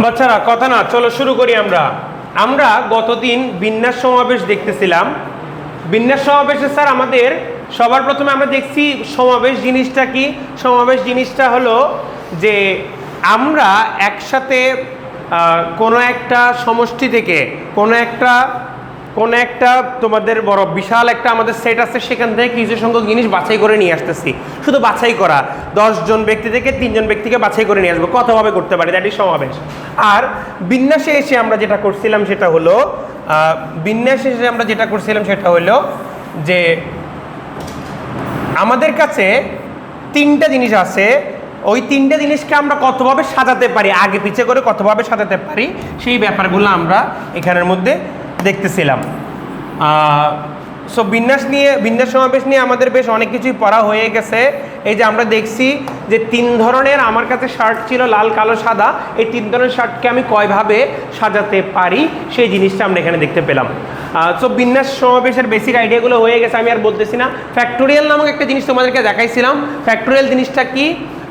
বাচ্চারা কথা না, চলো শুরু করি। আমরা গতদিন বিন্যাস সমাবেশ দেখতেছিলাম। বিন্যাস সমাবেশে স্যার আমাদের সবার প্রথমে আমরা দেখছি সমাবেশ জিনিসটা কি। সমাবেশ জিনিসটা হলো যে আমরা একসাথে কোনো একটা সমষ্টি থেকে কোনো একটা তোমাদের বড় বিশাল একটা আমাদের সেট আছে, সেখান থেকে কিছু সংখ্যক জিনিস বাছাই করে নিয়ে আসতেছি। শুধু বাছাই করা, 10 জন ব্যক্তি থেকে 3 জন ব্যক্তিকে বাছাই করে নিয়ে আসবো, কতভাবে করতে পারি, দ্যাট ইজ সমাবেশ। আর বিন্যাসে এসে আমরা যেটা করছিলাম সেটা হলো যে আমাদের কাছে 3টা জিনিস আছে, ওই 3টে জিনিসকে আমরা কতভাবে সাজাতে পারি, আগে পিছে করে কতভাবে সাজাতে পারি, সেই ব্যাপারগুলো আমরা এখানের মধ্যে দেখতেছিলাম। সো বিন্যাস সমাবেশ নিয়ে আমাদের বেশ অনেক কিছুই পড়া হয়ে গেছে। এই যে আমরা দেখছি যে 3 ধরনের আমার কাছে শার্ট ছিল, লাল, কালো, সাদা। এই 3 ধরনের শার্টকে আমি কয়ভাবে সাজাতে পারি সেই জিনিসটা আমরা এখানে দেখতে পেলাম। সো বিন্যাস সমাবেশের বেসিক আইডিয়াগুলো হয়ে গেছে, আমি আর বলতেছি না। ফ্যাক্টোরিয়াল নামক একটা জিনিস তোমাদেরকে দেখাইছিলাম। ফ্যাক্টোরিয়াল জিনিসটা কি?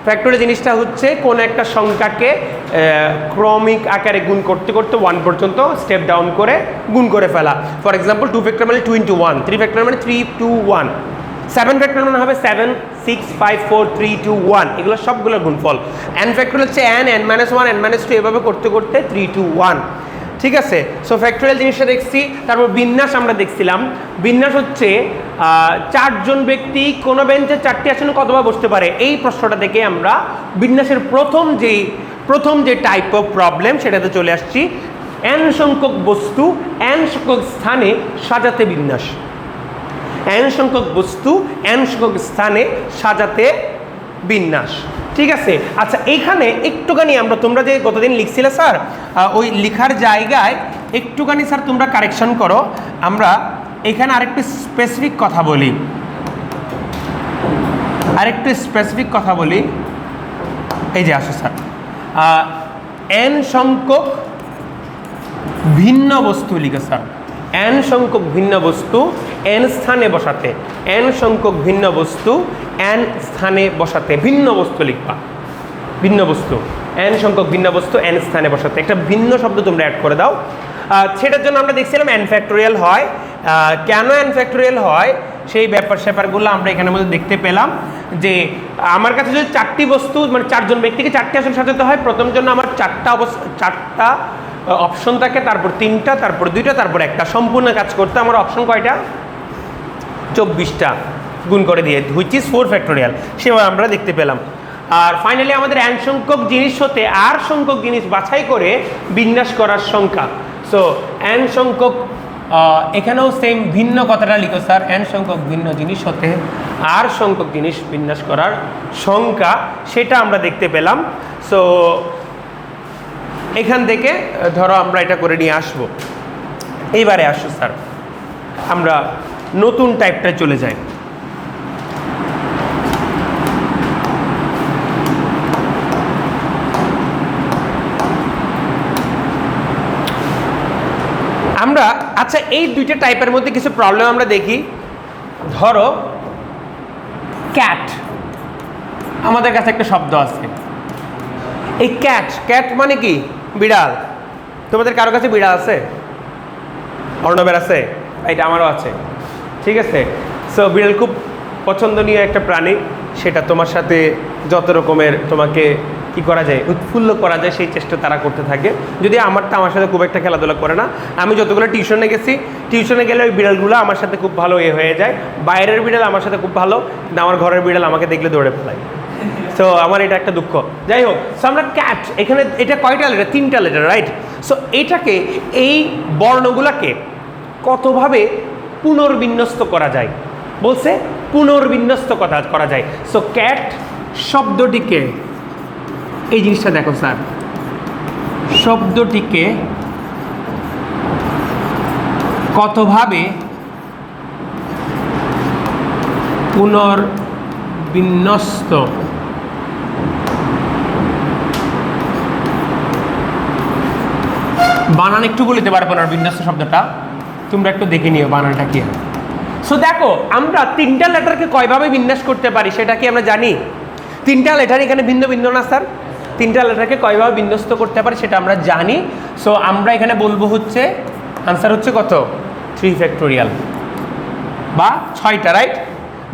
ফ্যাক্টোরিয়াল জিনিসটা হচ্ছে কোন একটা সংখ্যাকে ক্রমিক আকারে গুণ করতে করতে 1 পর্যন্ত স্টেপ ডাউন করে গুণ করে ফেলা। ফর এক্সাম্পল 2 ফ্যাক্টর মানে 2 into 1, 3 ফ্যাক্টর মানে 3 2 1, 7 ফ্যাক্টর মানে হবে 7 6 5 4 3 2 1, এগুলো সবগুলোর গুণফল। n ফ্যাক্টর হচ্ছে n, n-1, n-2, এভাবে করতে করতে 3 2 1। ঠিক আছে, সো ফ্যাক্টোরিয়াল জিনিসটা দেখছি। তারপর বিন্যাস আমরা দেখছিলাম। বিন্যাস হচ্ছে 4 জন ব্যক্তি কোনো বেঞ্চে 4টি আসনে কতবার বসতে পারে, এই প্রশ্নটা থেকে আমরা বিন্যাসের প্রথম যে টাইপ অফ প্রবলেম সেটাতে চলে আসছি। n সংখ্যক বস্তু n সংখ্যক স্থানে সাজাতে বিন্যাস। n সংখ্যক বস্তু n সংখ্যক স্থানে সাজাতে বিন্যাস। ঠিক আছে, আচ্ছা এইখানে একটুখানি তোমরা যে গতদিন লিখছিলে স্যার, ওই লেখার জায়গায় একটুখানি স্যার তোমরা কারেকশন করো। আমরা এখানে আরেকটু স্পেসিফিক কথা বলি। এই যে আসো স্যার, n সংখ্যক ভিন্ন বস্তু লিখে স্যার, n সংখ্যক ভিন্ন বস্তু n স্থানে বসাতে, n সংখ্যক ভিন্ন বস্তু n স্থানে বসাতে, ভিন্ন বস্তু লিখবা, ভিন্ন বস্তু, n সংখ্যক ভিন্ন বস্তু n স্থানে বসাতে, একটা ভিন্ন শব্দ তোমরা অ্যাড করে দাও। সেটার জন্য আমরা দেখছিলাম n ফ্যাক্টোরিয়াল হয়। কেন n ফ্যাক্টোরিয়াল হয় সেই ব্যাপারগুলো আমরা এখানের মধ্যে দেখতে পেলাম। যে আমার কাছে যদি 4টি বস্তু মানে 4 জন ব্যক্তিকে 4টি আসন সাজাতে হয়, প্রথম জন্য আমার 4টা অপশন থাকে, তারপর 3টা, তারপর 2টা, তারপর 1টা, সম্পূর্ণ কাজ করতে আমার অপশন কয়টা? 24টা গুণ করে দিয়ে, হুইচ ইজ 4 ফ্যাক্টোরিয়াল, সেভাবে আমরা দেখতে পেলাম। আর ফাইনালি আমাদের n সংখ্যক জিনিস হতে r সংখ্যক জিনিস বাছাই করে বিন্যাস করার সংখ্যা। সো n সংখ্যক, এখানেও সেম ভিন্ন কথাটা লিখো স্যার, n সংখ্যক ভিন্ন জিনিস হতে r সংখ্যক জিনিস বিন্যাস করার সংখ্যা, সেটা আমরা দেখতে পেলাম। সো এখান থেকে ধরো আমরা এটা করে নিয়ে আসবো। এইবারে আসো স্যার, আমরা নতুন টাইপটায় চলে যাই। আমরা আচ্ছা এই 2টা টাইপের মধ্যে কিছু প্রবলেম আমরা দেখি। ধরো ক্যাট, আমাদের কাছে একটা শব্দ আছে, এই ক্যাট মানে কি? বিড়াল। তোমাদের কারো কাছে বিড়াল আছে? অর্ণবের আছে, এটা আমারও আছে। ঠিক আছে, সো বিড়াল খুব পছন্দনীয় একটা প্রাণী, সেটা তোমার সাথে যত রকমের তোমাকে কি করা যায়, উৎফুল্ল করা যায়, সেই চেষ্টা তারা করতে থাকে। যদি আমার সাথে খুব একটা খেলাধুলা করে না। আমি যতগুলো টিউশনে গেছি, টিউশনে গেলে ওই বিড়ালগুলো আমার সাথে খুব ভালো হয়ে যায়। বাইরের বিড়াল আমার সাথে খুব ভালো, কিন্তু আমার ঘরের বিড়াল আমাকে দেখলে দৌড়ে ফেলায়। সো আমার এটা একটা দুঃখ। যাই হোক, সো আমরা ক্যাট, এখানে এটা কয়টা লেটার? 3টা লেটার, রাইট? সো এটাকে, এই বর্ণগুলোকে কতভাবে পুনর্বিন্যস্ত করা যায় বলছে, পুনর্বিন্যস্ত করা যায়। সো ক্যাট শব্দটিকে, এই জিনিসটা দেখো স্যার, শব্দটিকে কতভাবে পুনর্বিন্যস্ত বানান একটু বলতে পারবো, পুনর্বিন্যস্ত শব্দটা তোমরা একটু দেখে নিও বানানটা কি হয়। সো দেখো, আমরা 3টা লেটারকে কয়ভাবে বিন্যাস করতে পারি সেটা কি আমরা জানি? 3টা লেটার এখানে ভিন্ন ভিন্ন না স্যার? তিনটা লেটারকে কয়ভাবে বিন্যস্ত করতে পারে সেটা আমরা জানি। সো আমরা এখানে বলবো হচ্ছে আনসার হচ্ছে কত 3 ফ্যাক্টোরিয়াল বা 6টা, রাইট?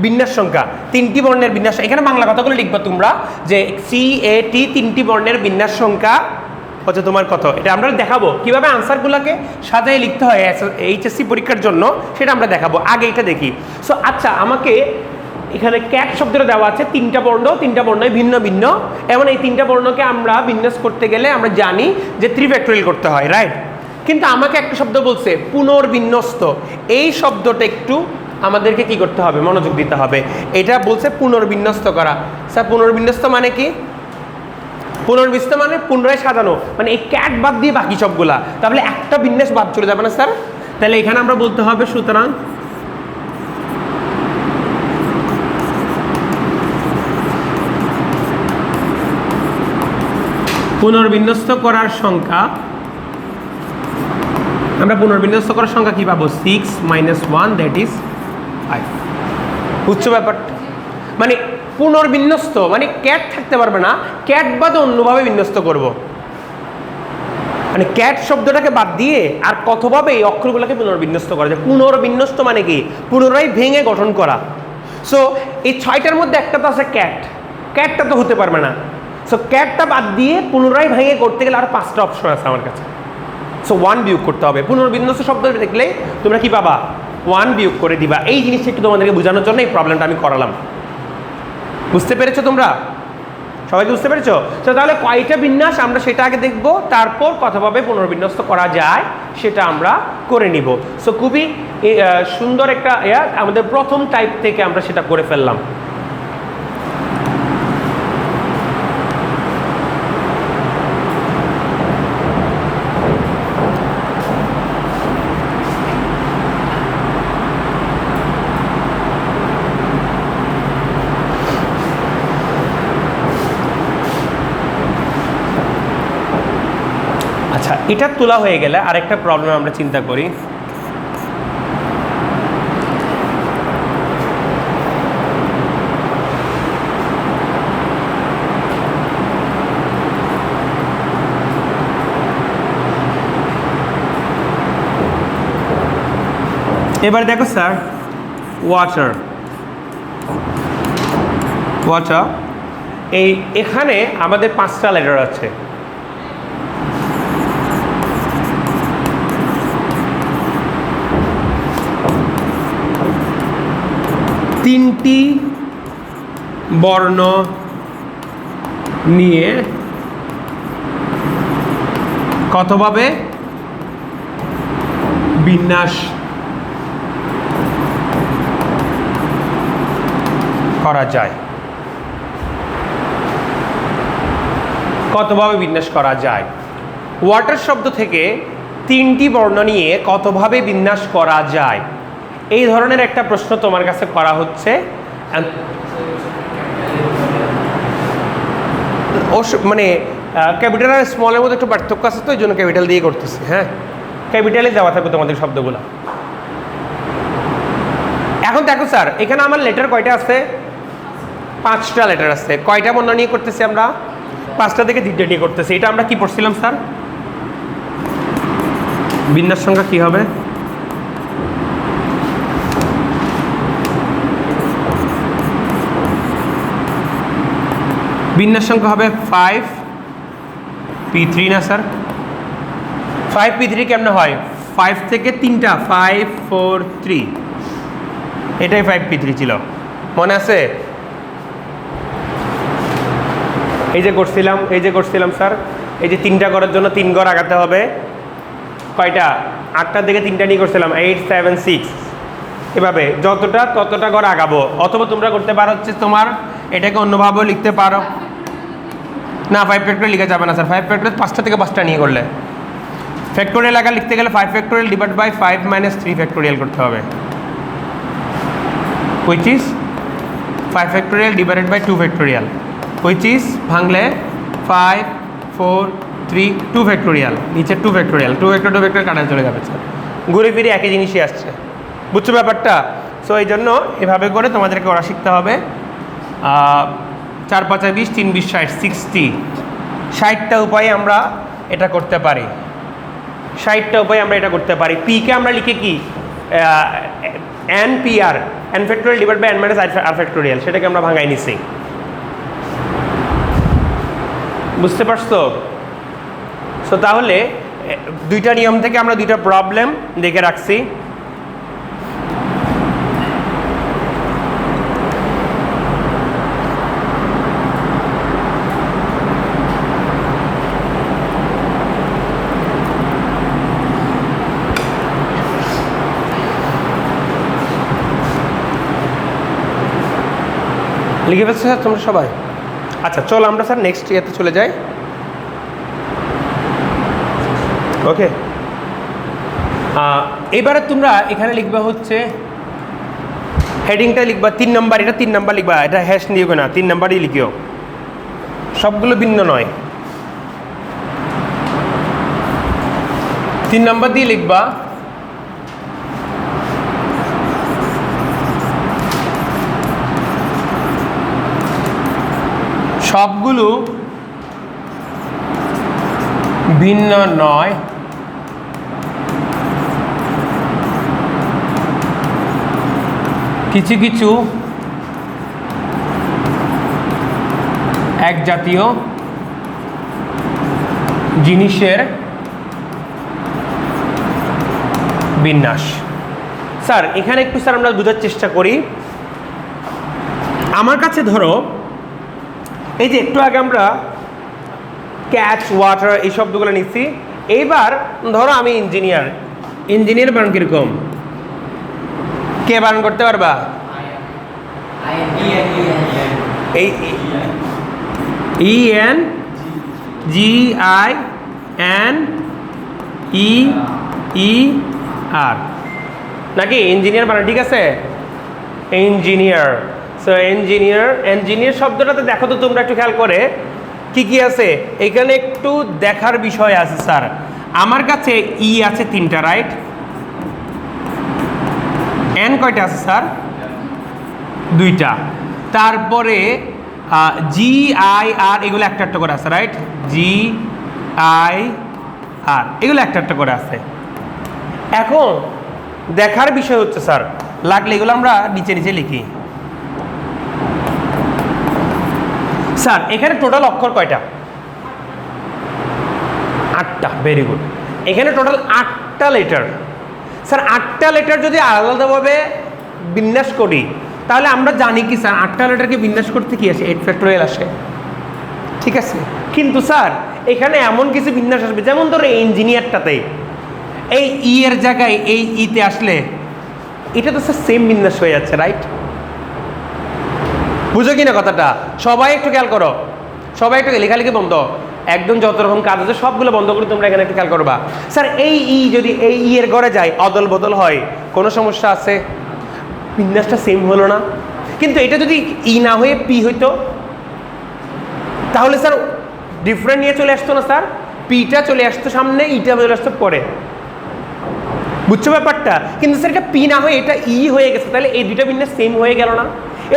বিন্যাস সংখ্যা, 3টি বর্ণের বিন্যাস, এখানে বাংলা কথাগুলো লিখবা তোমরা যে CAT 3টি বর্ণের বিন্যাস সংখ্যা হচ্ছে তোমার কত। এটা আমরা দেখাবো কিভাবে আনসারগুলোকে সাজায় লিখতে হয় HSC পরীক্ষার জন্য, সেটা আমরা দেখাবো। আগে এটা দেখি। সো আচ্ছা, আমাকে এখানে ক্যাট শব্দটা দেওয়া আছে, 3টা বর্ণই ভিন্ন ভিন্ন, এবং এই 3টা বর্ণকে আমরা বিন্যাস করতে গেলে আমরা জানি যে 3 ফ্যাক্টোরিয়াল করতে হয়, রাইট? কিন্তু আমাকে একটা শব্দ বলছে পুনর্বিন্যস্ত, এই শব্দটা একটু আমাদেরকে কি করতে হবে, মনোযোগ দিতে হবে। এটা বলছে পুনর্বিন্যস্ত করা। স্যার পুনর্বিন্যস্ত মানে কি? পুনর্বিন্যস্ত মানে পুনরায় সাজানো, মানে এই ক্যাট বাদ দিয়ে বাকি সবগুলা, তাহলে একটা বিন্যাস বাদ চলে যাবে না স্যার? তাহলে এখানে আমরা বলতে হবে সুতরাং পুনর্বিন্যস্ত করার সংখ্যা, আমরা পুনর্বিন্যস্ত করার সংখ্যা কি পাবো 6 - 1 দ্যাট ইজ 5। বুঝছো ব্যাপারটা? মানে পুনর্বিন্যস্ত মানে ক্যাট থাকতে পারবে না, ক্যাট বাদ অন্যভাবে বিন্যস্ত করব, মানে ক্যাট শব্দটাকে বাদ দিয়ে আর কতভাবে এই অক্ষরগুলোকে পুনর্বিন্যস্ত করা যায়। পুনর্বিন্যস্ত মানে কি? পুনরায় ভেঙে গঠন করা। সো এই 6টার মধ্যে একটা তো আছে ক্যাট, ক্যাটটা তো হতে পারবে না। সো ক্যাটটা বাদ দিয়ে পুনরায় ভেঙে করতে গেলে আর 5টা অপশন আছে আমার কাছে। সো 1 বিয়োগ করতে হবে। পুনর্বিন্যস্ত শব্দ দেখলে তোমরা কি পাবা? 1 বিয়োগ করে দিবা। এই জিনিসটা একটু তোমাদেরকে বোঝানোর জন্য এই প্রবলেমটা আমি করালাম। বুঝতে পেরেছো তোমরা? সবাই বুঝতে পেরেছো? তো তাহলে কয়টা বিন্যাস আমরা সেটা আগে দেখব, তারপর কতভাবে পুনর্বিন্যস্ত করা যায় সেটা আমরা করে নিব। সো খুবই সুন্দর একটা আমাদের প্রথম টাইপ থেকে আমরা সেটা করে ফেললাম। আচ্ছা, এটা তোলা হয়ে গেলে আরেকটা প্রবলেম আমরা চিন্তা করি। এবার দেখো স্যার, ওয়াটার এই এখানে আমাদের 5টা লেটার আছে। তিনটি বর্ণ নিয়ে কতভাবে বিন্যাস করা যায়, কতভাবে বিন্যাস করা যায়। ওয়াটার শব্দ থেকে 3টি বর্ণ নিয়ে কতভাবে বিন্যাস করা যায়, এই ধরনের একটা প্রশ্ন তোমার কাছে করা হচ্ছে। মানে ক্যাপিটাল আর স্মলের মধ্যে একটু পার্থক্য আছে, তো এই জন্য ক্যাপিটাল দিয়ে করতেছি। হ্যাঁ, ক্যাপিটালে দেওয়া থাকবে তোমাদের শব্দগুলো। এখন দেখো স্যার, এখানে আমার লেটার কয়টা আছে? 5টা লেটার আছে। কয়টা বর্ণ নিয়ে করতেছি আমরা? 5টা থেকে 3টা নিয়ে করতেছি। এটা আমরা কি পড়ছিলাম স্যার? বিন্যাস সংখ্যা কি হবে? বিন্যাস সংখ্যা হবে 5p3 না স্যার? 5p3 কেমনে হয়? 5 থেকে 3টা 5 4 3, এটাই 5p3 ছিল, মনে আছে? এই যে করছিলাম স্যার, এই যে 3টা করার জন্য 3 ঘর আগাতে হবে। কয়টা? 8টার দিকে 3টা নিয়ে করছিলাম, 8 7 6, এভাবে যতটা ততটা ঘর আগাবো। অথবা তোমরা করতে পারো হচ্ছে তোমার এটাকে অন্যভাবেও লিখতে পারো। না, 5 ফ্যাক্টোরিয়াল লিখা যাবে না স্যার। 5 ফ্যাক্টোরিয়াল 5টা থেকে 5টা নিয়ে করলে, ফ্যাক্টোরিয়াল আগে লিখতে গেলে 5 ফ্যাক্টোরিয়াল ডিভাইড বাই 5 - 3 ফ্যাক্টোরিয়াল করতে হবে, which is 5 factorial divided by 2 factorial, which is ভাঙলে 5 4 3 2 ফ্যাক্টোরিয়াল, নিচে 2 ফ্যাক্টোরিয়াল কাটা চলে যাবে স্যার। ঘুরে ফিরে একই জিনিসই আসছে। বুঝছো ব্যাপারটা? সো এই জন্য এভাবে করে তোমাদেরকে ওরা শিখতে হবে। 4 5 20 3 20 60, 60টা উপায়ে আমরা এটা করতে পারি, 60টা উপায়ে আমরা এটা করতে পারি। পিকে আমরা লিখে কি n P r, n factorial divide by n minus r factorial, সেটাকে আমরা ভাঙাই নিছি। বুঝতে পারছো? সো তাহলে দুইটা নিয়ম থেকে আমরা দুইটা প্রবলেম দেখে রাখছি। লিখে ফেলছো স্যার তোমরা সবাই? আচ্ছা চল আমরা স্যার নেক্সট ইয়েতে চলে যাই। ওকে, এবারে তোমরা এখানে লিখবা হচ্ছে হেডিংটা লিখবা 3 নাম্বার, এটা 3 নাম্বার লিখবা, এটা হ্যাশ নিও না, 3 নাম্বারই লিখিও, সবগুলো ভিন্ন নয়। 3 নাম্বার দিয়ে লিখবা সবগুলো ভিন্ন নয়, কিছু কিছু এক জাতীয় জিনিসের বিন্যাস। স্যার এখানে একটু স্যার আমরা বোঝার চেষ্টা করি। আমার কাছে ধরো এই যে একটু আগে আমরা ক্যাচ, ওয়াটার এই শব্দগুলো নিচ্ছি, এইবার ধরো আমি ইঞ্জিনিয়ার, ইঞ্জিনিয়ার বানান কিরকম? কে বানান করতে পারবা? এই E N G I N E E R, নাকি ইঞ্জিনিয়ার বানান? ঠিক আছে, ইঞ্জিনিয়ার। সো ইঞ্জিনিয়ার, ইঞ্জিনিয়ার শব্দটাতে দেখো তো তোমরা একটু খেয়াল করে কি কি আছে এখানে, একটু দেখার বিষয় আছে স্যার। আমার কাছে ই আছে 3টা, রাইট? এন কয়টা আছে স্যার? 2টা। তারপরে জি আই আর এগুলো একটা একটা করে আছে, রাইট? জি আই আর এগুলো একটা একটা করে আছে। এখন দেখার বিষয় হচ্ছে স্যার, লাগলে এগুলো আমরা নিচে নিচে লিখি। স্যার এখানে টোটাল অক্ষর কয়টা? 8টা। Very good. এখানে টোটাল 8টা লেটার। স্যার 8টা লেটার যদি আলাদাভাবে বিন্যাস করি তাহলে আমরা জানি কি স্যার 8টা লেটারকে বিন্যাস করতে কি আসে? 8 ফ্যাক্টোরিয়াল আসে, ঠিক আছে? কিন্তু স্যার এখানে এমন কিছু বিন্যাস আসবে, যেমন ধরো ইঞ্জিনিয়ারটাতে এই ই এর জায়গায় এই ইতে আসলে এটা তো স্যার সেম বিন্যাস হয়ে যাচ্ছে, রাইট? বুঝো কি না কথাটা? সবাই একটু খেয়াল করো, সবাই একটু লেখালেখি বন্ধ, একদম যত রকম কাজ আছে সবগুলো বন্ধ করে তোমরা এখানে একটু খেয়াল করবা। স্যার এই ই যদি এই ই এর ঘরে যায়, অদল বদল হয়, কোনো সমস্যা আছে? বিন্যাসটা সেম হলো না? কিন্তু এটা যদি ই না হয়ে পি হইতো তাহলে স্যার ডিফারেন্ট নিয়ে চলে আসতো না স্যার? পিটা চলে আসতো সামনে, ইটা চলে আসতো পরে, বুঝছো ব্যাপারটা? কিন্তু স্যার এটা পি না হয়ে এটা ই হয়ে গেছে, তাহলে এই দুইটা বিন্যাস সেম হয়ে গেল না?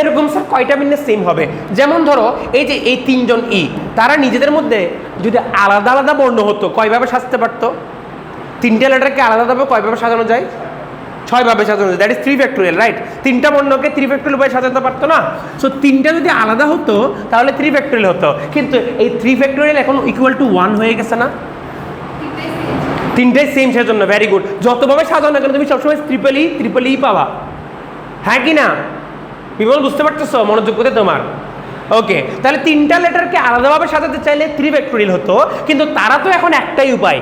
এরকম স্যার কয়টা বিন্যাস সেম হবে? যেমন ধরো এই যে এই 3জন ই, তারা নিজেদের মধ্যে যদি আলাদা আলাদা বর্ণ হতো কয়ভাবে সাজতে পারতো? 3টে লেটারকে আলাদাভাবে কয়ভাবে সাজানো যায়? 6 ভাবে সাজানো যায়, দ্যাট ইজ 3 ফ্যাক্টোরিয়াল, রাইট? 3টা বর্ণকে 3 ফ্যাক্টোরিয়াল উপায়ে সাজাতে পারতো না? সো 3টা যদি আলাদা হতো তাহলে 3 ফ্যাক্টোরিয়াল হতো, কিন্তু এই 3 ফ্যাক্টোরিয়াল এখন ইকুয়াল টু 1 হয়ে গেছে না? 3টাই সেম, সেজন্য ভেরি গুড। যতভাবে সাজাও না কেন তুমি সবসময় ট্রিপল ই পাবা, হ্যাঁ কি না? বিমল বুঝতে পারতেছো? মনোযোগ করে তোমার। ওকে, তাহলে 3টা লেটারকে আলাদাভাবে সাজাতে চাইলে 3 ফ্যাক্টোরিয়াল হতো, কিন্তু তারা তো এখন একটাই উপায়,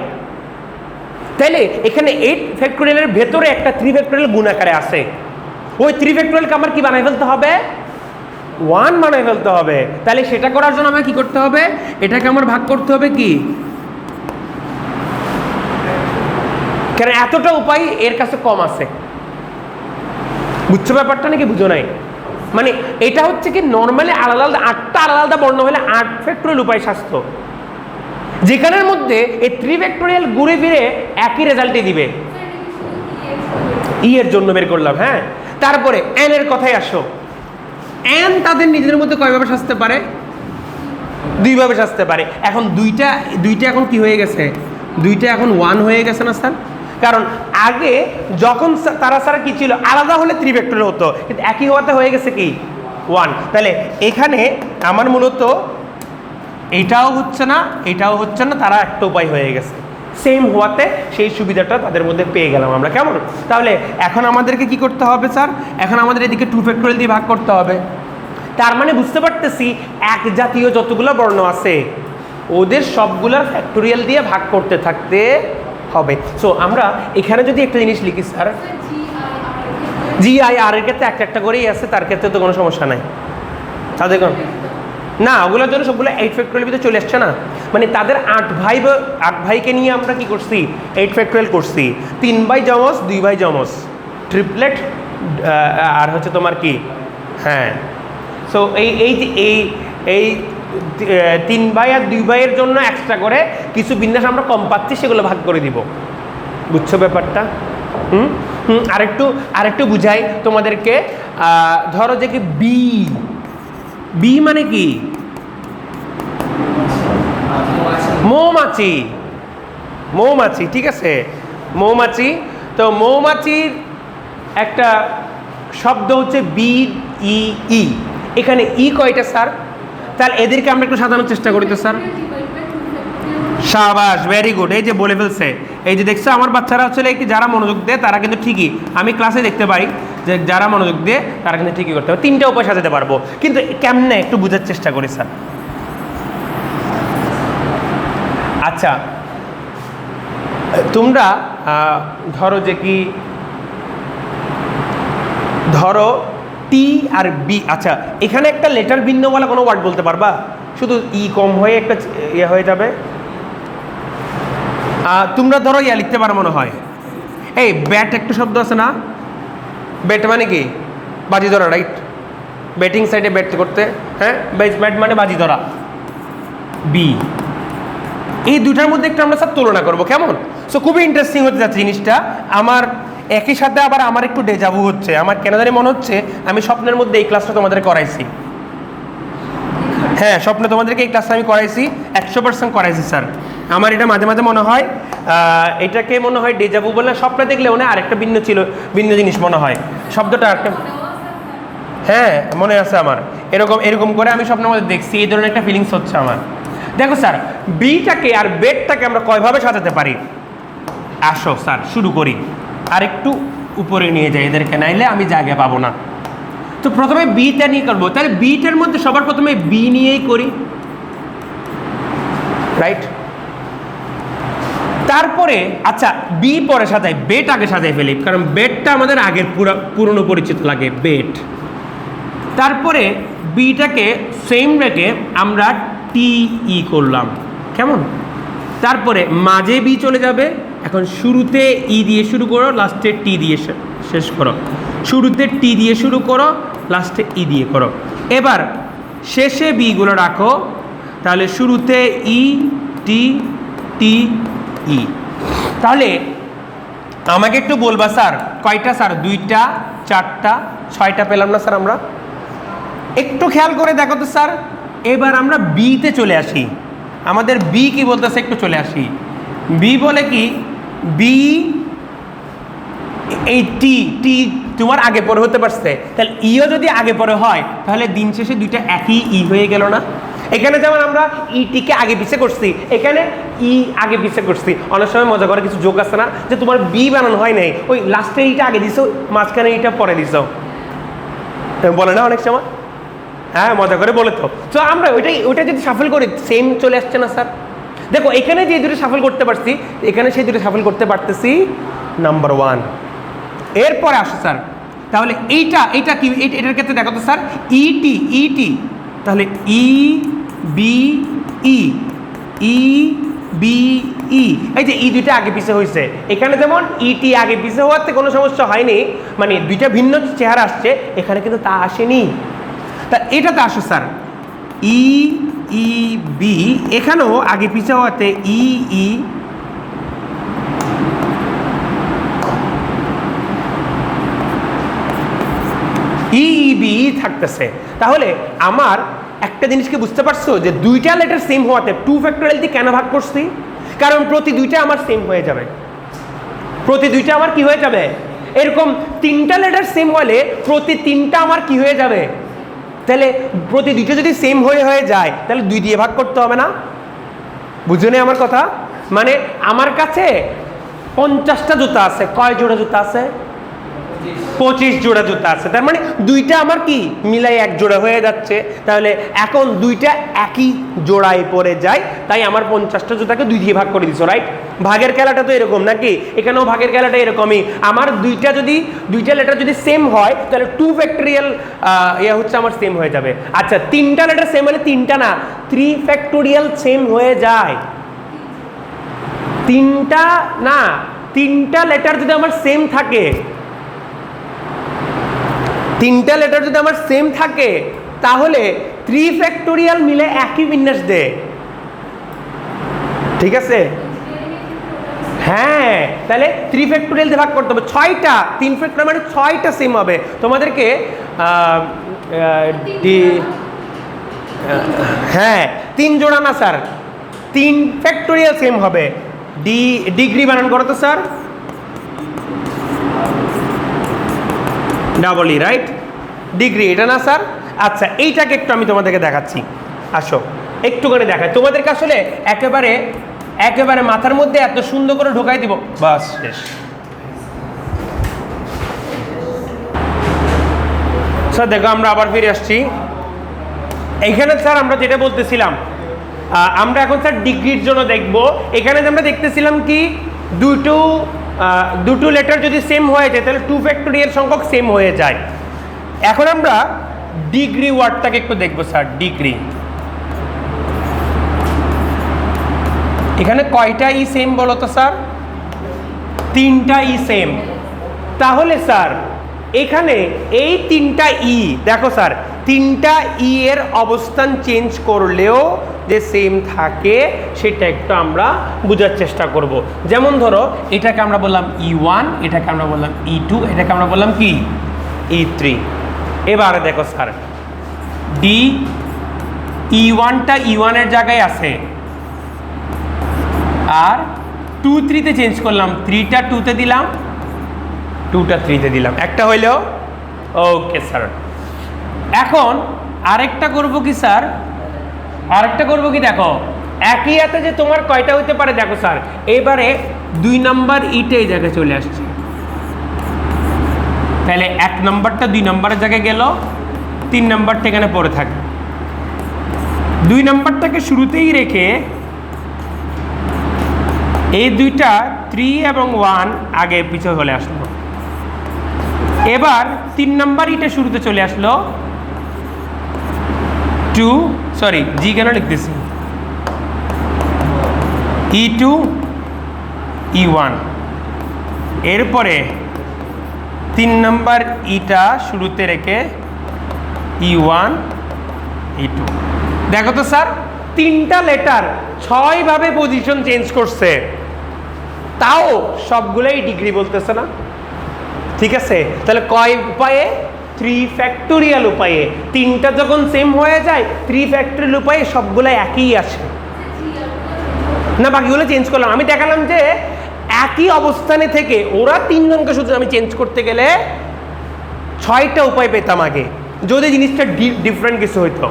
তাইলে এখানে 8 ফ্যাক্টোরিয়ালের ভেতরে একটা 3 ফ্যাক্টোরিয়াল গুণ আকারে আছে। ওই 3 ফ্যাক্টোরিয়ালকে আমার কি বানাই ফেলতে হবে? 1 বানাই ফেলতে হবে। তাহলে সেটা করার জন্য আমার কি করতে হবে? এটাকে আমার ভাগ করতে হবে কি? কারণ এতটা উপায় এর কাছে কম আছে, বুঝছো ব্যাপারটা নাকি বুঝো নাই? মানে এটা হচ্ছে কি নর্মালি আলাদা আলাদা 8টা আলাদা আলাদা বর্ণ হলে 8 ফ্যাক্টোরিয়াল উপায় সাজতো, যেখানের মধ্যে এই 3 ফ্যাক্টোরিয়াল ঘুরে ফিরে একই রেজাল্টই দিবে। ই এর জন্য বের করলাম, হ্যাঁ। তারপরে এন এর কথায় আসো। এন তাদের নিজেদের মধ্যে কয়ভাবে সাজতে পারে? দুইভাবে সাজতে পারে। এখন দুইটা এখন কি হয়ে গেছে, দুইটা এখন ওয়ান হয়ে গেছে না স্যার? কারণ আগে যখন তারা স্যার কি ছিল, আলাদা হলে থ্রি ফ্যাক্টরিয়াল হতো, কিন্তু একই হওয়াতে হয়ে গেছে কি ওয়ান। তাহলে এখানে আমার মূলত এটাও হচ্ছে না, এটাও হচ্ছে না, তারা একটা উপায় হয়ে গেছে সেম হওয়াতে, সেই সুবিধাটা তাদের মধ্যে পেয়ে গেলাম আমরা। কেমন? তাহলে এখন আমাদেরকে কি করতে হবে স্যার? এখন আমাদের এদিকে টু ফ্যাক্টরিয়াল দিয়ে ভাগ করতে হবে। তার মানে বুঝতে পারতেছি এক জাতীয় যতগুলো বর্ণ আছে ওদের সবগুলোর ফ্যাক্টোরিয়াল দিয়ে ভাগ করতে থাকতে হবে। সো আমরা এখানে যদি একটা জিনিস লিখি স্যার, জি আই আর এর ক্ষেত্রে একটা একটা করেই আছে, তার ক্ষেত্রে তো কোনো সমস্যা নাই। তাদের না, ওগুলোর জন্য সবগুলো 8 ফ্যাক্টোরিয়াল ভিতরে চলে আসছে না, মানে তাদের 8 ভাইকে নিয়ে আমরা কি করছি 8 ফ্যাক্টোরিয়াল করছি। 3 ভাই যমজ, 2 ভাই যমজ, ট্রিপলেট, আর হচ্ছে তোমার কি, হ্যাঁ। সো এই 3 ভাই আর 2 ভাইয়ের জন্য এক্সট্রা করে কিছু বিন্যাস আমরা কম পাচ্ছি, সেগুলো ভাগ করে দিব। বুঝছো ব্যাপারটা? আরেকটু বুঝাই তোমাদেরকে। ধরো যে কি বি মানে কি, মৌমাছি, মৌমাছি, ঠিক আছে, মৌমাছি। তো মৌমাছির একটা শব্দ হচ্ছে বি ই ই, এখানে ই কয়টা স্যার? তাহলে এদেরকে আমরা একটু সাজানোর চেষ্টা করি তো স্যার। সাবাস, ভেরি গুড, এই যে বলে ফেলছে। এই যে দেখছো আমার বাচ্চারা হচ্ছে কি, যারা মনোযোগ দেয় তারা কিন্তু ঠিকই, আমি ক্লাসে দেখতে পাই যে যারা মনোযোগ দেয় তারা কিন্তু ঠিকই করতে পারে। 3টা উপায় সাজাতে পারবো, কিন্তু কেমনে একটু বোঝার চেষ্টা করি স্যার। আচ্ছা, তোমরা ধরো যে কি, ধরো টি আর বি। আচ্ছা, এখানে একটা লেটার ভিন্ন বলা কোনো ওয়ার্ড বলতে পারবা? শুধু ই কম হয়ে একটা ইয়ে হয়ে যাবে। তোমরা ধরো ইয়া লিখতে পারো মনে হয়, এই ব্যাট একটা শব্দ আছে না, ব্যাট মানে কি বাজি ধরা, রাইট? ব্যাটিং সাইডে ব্যাট করতে, হ্যাঁ, ব্যাট মানে বাজি ধরা, বি। এই দুটার মধ্যে একটু আমরা স্যার তুলনা করবো, কেমন? সো খুবই ইন্টারেস্টিং হতে যাচ্ছে জিনিসটা আমার। একই সাথে আবার আমার একটু ডেজাভু হচ্ছে, আমার কেন জানি মনে হচ্ছে আমি স্বপ্নের মধ্যে এই ক্লাসটা তোমাদের করাইছি। হ্যাঁ, স্বপ্নে তোমাদেরকে এই ক্লাসটা আমি করাইছি, 100% করাইছি স্যার। আমার এটা মাঝে মাঝে মনে হয়, এটাকে মনে হয় ডেজাভু বলে, স্বপ্নে দেখলে মনে হয় আরেকটা ভিন্ন জিনিস মনে হয়, শব্দটা একটা, হ্যাঁ মনে আছে আমার। এরকম করে আমি স্বপ্নের মধ্যে দেখছি, এই ধরনের একটা ফিলিংস হচ্ছে আমার। দেখো স্যার, বিটাকে আর বেডটাকে আমরা কয়ভাবে সাজাতে পারি? আসো স্যার শুরু করি, আর একটু উপরে নিয়ে যাই এদেরকে, নাইলে আমি জায়গা পাবো না। তো প্রথমে বিটা নিয়ে করবো, তাহলে বিটার মধ্যে সবার প্রথমে বি নিয়েই করি, রাইট? তারপরে আচ্ছা বি পরে সাজাই, বেট আগে সাজাই ফেলি, কারণ বেটটা আমাদের আগের পুরনো পরিচিত লাগে, বেট। তারপরে বিটাকে সেম রেখে আমরা টি ই করলাম, কেমন? তারপরে মাঝে বি চলে যাবে, এখন শুরুতে ই দিয়ে শুরু করো, লাস্টে টি দিয়ে শেষ করো, শুরুতে টি দিয়ে শুরু করো, লাস্টে ই দিয়ে করো। এবার শেষে বিগুলো রাখো, তাহলে শুরুতে ই টি টি ই। তাহলে আমাকে একটু বলবা স্যার কয়টা স্যার? 2টা, 4টা, 6টা পেলাম না স্যার আমরা? একটু খেয়াল করে দেখো তো স্যার। এবার আমরা বিতে চলে আসি, আমাদের বি কি বলতেছে একটু চলে আসি। বি বলে কি, বি এই টি তোমার আগে পরে হতে পারছে, তাহলে ইও যদি আগে পরে হয় তাহলে দিন শেষে দুইটা একই ই হয়ে গেল না? এখানে যেমন আমরা ইটিকে আগে পিছে করছি, এখানে ই আগে পিছে করছি। অনেক সময় মজা করে কিছু যোগ আছে না, যে তোমার বি বানানো হয় নাই, ওই লাস্টে ইটা আগে দিছো, মাঝখানে ইটা পরে দিছো, বলে না অনেক সময়? হ্যাঁ, মজা করে বলে তো আমরা ওইটা যদি সাফল করি সেম চলে আসছে না স্যার? দেখো এখানে যে দুটো সাফল করতে পারছি, এখানে সেই দুটো সাফল করতে পারতেছি, নাম্বার 1। এরপরে আসো স্যার, তাহলে এইটা কি, এটার ক্ষেত্রে দেখো তো স্যার, ইটি, তাহলে ই বি ই, এই যে দুইটা আগে পিছে হয়েছে, এখানে যেমন ইটি আগে পিছে হওয়াতে কোনো সমস্যা হয়নি, মানে দুইটা ভিন্ন চেহারা আসছে, এখানে কিন্তু তা আসেনি। তা এটাতে আসো স্যার, ই বি, এখানেও আগে পিছে হওয়াতে ই বি থাকতেছে। তাহলে আমার একটা জিনিসকে বুঝতে পারছো যে দুইটা লেটার সেম হওয়াতে 2 ফ্যাক্টোরিয়াল দিয়ে কেন ভাগ করছি? কারণ প্রতি দুইটা আমার সেম হয়ে যাবে, প্রতি দুইটা আমার কি হয়ে যাবে, এরকম তিনটা লেটার সেম হলে প্রতি তিনটা আমার কি হয়ে যাবে, তাহলে প্রতি দুইটা যদি সেম হয়ে যায় তাহলে 2 দিয়ে ভাগ করতে হবে না? বুঝো নি আমার কথা? মানে আমার কাছে 50টা জুতা আছে, কয় জোড়া জুতা আছে? 25 জোড়া জুতা আছে, তার মানে দুইটা আমার কি মিলাই এক জোড়া হয়ে যাচ্ছে। তাহলে এখন দুইটা একই জোড়ায় পড়ে যায়, তাই আমার 50টা জুতাকে 2 দিয়ে ভাগ করে দিছো, রাইট? ভাগের খেলাটা তো এরকম নাকি? এখানেও ভাগের খেলাটা এরকমই। আমার দুইটা লেটার যদি সেম হয় তাহলে 2 ফ্যাক্টোরিয়াল হচ্ছে আমার সেম হয়ে যাবে। আচ্ছা, তিনটা লেটার সেম হলে তিনটা না 3 ফ্যাক্টোরিয়াল সেম হয়ে যায়। তিনটা লেটার যদি আমার সেম থাকে, তিনটা লেটার যদি আমার সেম থাকে তাহলে 3 ফ্যাক্টোরিয়াল মিলে একই বিন্যাস দেয়, ঠিক আছে? হ্যাঁ, তাহলে 3 ফ্যাক্টোরিয়াল দিয়ে ভাগ করতে হবে। 6টা 3 ফ্যাক্টোরিয়াল মানে 6টা সেম হবে। তোমাদেরকে হ্যাঁ 3 জোড়া না স্যার, 3 ফ্যাক্টোরিয়াল সেম হবে। ডিগ্রি বানান করো তো sir, double E, right? Degree এটা না স্যার? আচ্ছা, এইটাকে একটু আমি তোমাদেরকে দেখাচ্ছি, আসো একটু করে দেখাই তোমাদেরকে। আসলে একেবারে মাথার মধ্যে এত সুন্দর করে ঢোকাই দিব, বাস শেষ। স্যার দেখো, আমরা আবার ফিরে আসছি এইখানে। স্যার আমরা যেটা বলতেছিলাম, আমরা এখন স্যার ডিগ্রির জন্য দেখব। এখানে আমরা দেখতেছিলাম কি দুটো লেটার যদি সেম হয়ে যায় তাহলে 2 ফ্যাক্টোরিয়াল সংখ্যক সেম হয়ে যায়। এখন আমরা ডিগ্রি ওয়ার্ডটাকে একটু দেখবো স্যার। ডিগ্রি, এখানে কয়টা ই সেম বলো তো স্যার? 3টা ই সেম। তাহলে স্যার এখানে এই 3টা ই দেখো স্যার, 3টা ই এর অবস্থান চেঞ্জ করলেও যে সেম থাকে সেটা একটু আমরা বোঝার চেষ্টা করব। যেমন ধরো এটাকে আমরা বললাম E1, এটাকে আমরা বললাম E2, এটাকে আমরা বললাম কি E3। এবারে দেখো স্যার, E1টা E1 এর জায়গায় আছে, আর 2 3-তে চেঞ্জ করলাম, 3টা 2-তে দিলাম, 2টা 3-তে দিলাম, একটা হইলেও ওকে স্যার। এখন আরেকটা করব কি স্যার, আরেকটা করব কি দেখো, একই হাতে যে তোমার কয়টা হইতে পারে দেখো স্যার। এবারে 2 নাম্বার ইটা এই জায়গায় চলে আসছে, তাহলে 1 নাম্বারটা 2 নাম্বারের জায়গায় গেল, 3 নাম্বারটা এখানে পড়ে থাকে। 2 নাম্বারটাকে শুরুতেই রেখে এই দুইটা 3 এবং 1 আগে পিছনে চলে আসলো। এবার 3 নাম্বার ইটা শুরুতে চলে আসলো, 2 সরি জি কেন লিখতেছি, E2 E1। এরপরে 3 নাম্বার ইটা শুরুতে রেখে E1 E2। দেখো তো স্যার, 3টা লেটার 6 ভাবে পজিশন চেঞ্জ করছে, তাও সবগুলোই ডিগ্রি বলতেছে না, ঠিক আছে? তাহলে কয় উপায়ে? 3 ফ্যাক্টোরিয়াল উপায়ে। 3টা যখন সেম হয়ে যায় 3 ফ্যাক্টোরিয়াল উপায়ে সবগুলো একই আসে না, বাকিগুলো চেঞ্জ করলাম। আমি দেখালাম যে একই অবস্থানে থেকে ওরা 3 জনকে শুধু আমি চেঞ্জ করতে গেলে 6টা উপায় পেতাম আগে, যদি জিনিসটা ডিফারেন্ট কিছু হইতো,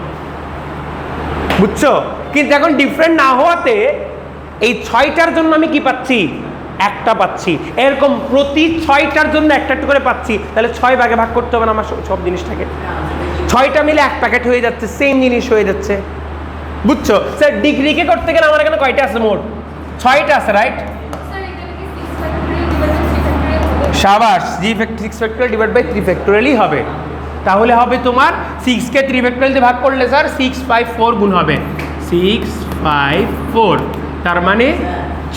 বুঝছো? কিন্তু এখন ডিফারেন্ট না হওয়াতে এই 6টার জন্য আমি কি পাচ্ছি? একটা পাচ্ছি। এরকম প্রতি 6টার জন্য একটা একটা করে পাচ্ছি, তাহলে 6 ভাগে ভাগ করতে হবে না আমার সব জিনিসটাকে। 6টা মিলে এক প্যাকেট হয়ে যাচ্ছে, সেম জিনিস হয়ে যাচ্ছে, বুঝছো? স্যার ডিগ্রিকে করতে গেলে আমার এখানে কয়টা আছে? মোট 6টা আছে, রাইট? সাবাস, 6 ফ্যাক্টোরিয়াল ডিভাইড বাই 3 ফ্যাক্টোরিয়ালই হবে। তাহলে হবে তোমার 6কে 3 ফ্যাক্টোরিয়াল দিয়ে ভাগ করলে স্যার 6 5 4 গুণ হবে, 6 5 4। তার মানে